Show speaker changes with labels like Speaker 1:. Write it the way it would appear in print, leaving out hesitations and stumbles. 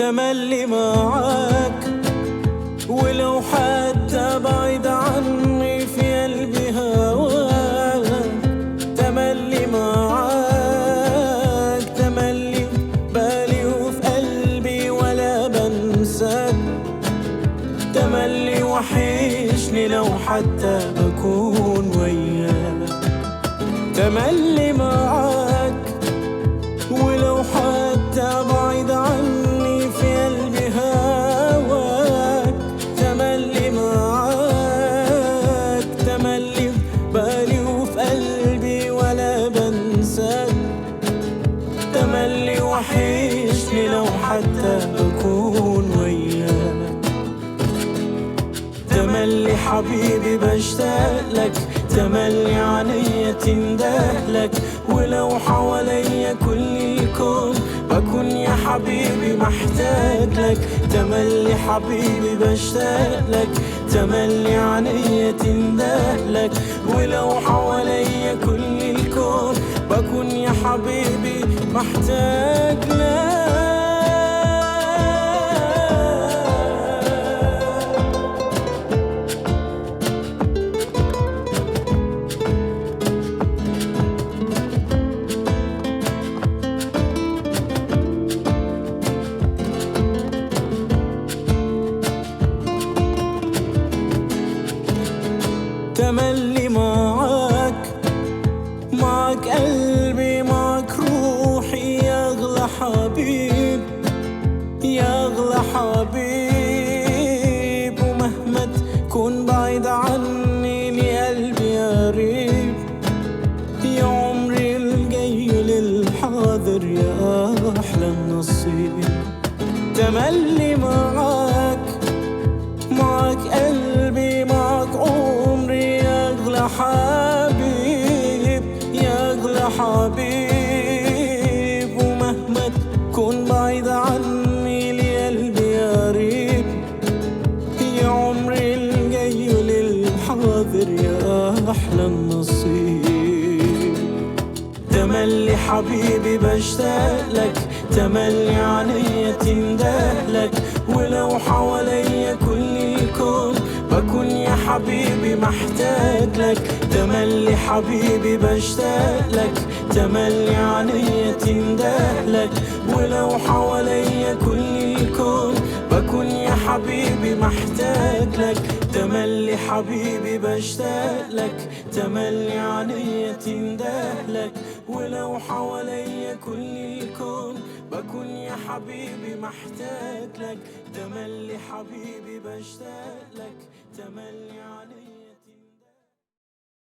Speaker 1: تملي معاك، ولو حتى بعيد عني في قلبي هواك. تملي معاك، تملي بالي وفي قلبي ولا بنساك. تملي وحشني لو حتى بكون وياك. تملي معاك، ولو حتى بعيد عني في قلبي هواك. تملي معاك، تملي بالي وفي قلبي ولا بنساك. تملي وحشني لو حتى بكون وياك. تملي حبيبي بشتاقلك، تملي عليا تندهلك، ولو حواليا كل الكون بكون يا حبيبي محتاجلك. تملي حبيبي بشتاقلك، تملي عليا تندهلك، ولو حواليا كل الكون بكون يا حبيبي محتاجلك. تملي معاك، معاك قلبي، معاك روحي يا أغلى حبيب، يا أغلى حبيب. ومهما تكون بعيد عني لقلبي قريب، يا عمري الجاي للحاضر يا أحلى النصيب. تملي معاك، معاك قلبي، معاك عمري يا أغلى حبيب، يا أغلى حبيب. ومهما تكون بعيد عني لقلبي قريب، يا عمري الجاي للحاضر يا أحلى النصيب. تملي حبيبي بشتاقلك، تملي عليا تندهلك، ولو حواليا كل الكون بكون يا حبيبي محتاجلك. تملي حبيبي بشتاقلك، تملي عليا تندهلك، ولو حواليا كل الكون بكون يا حبيبي محتاجلك. تملي حبيبي بشتاقلك، تملي عليا تندهلك، ولو حواليا كل الكون بكون يا حبيبي محتاجلك. تملي حبيبي بشتاقلك، تملي عليا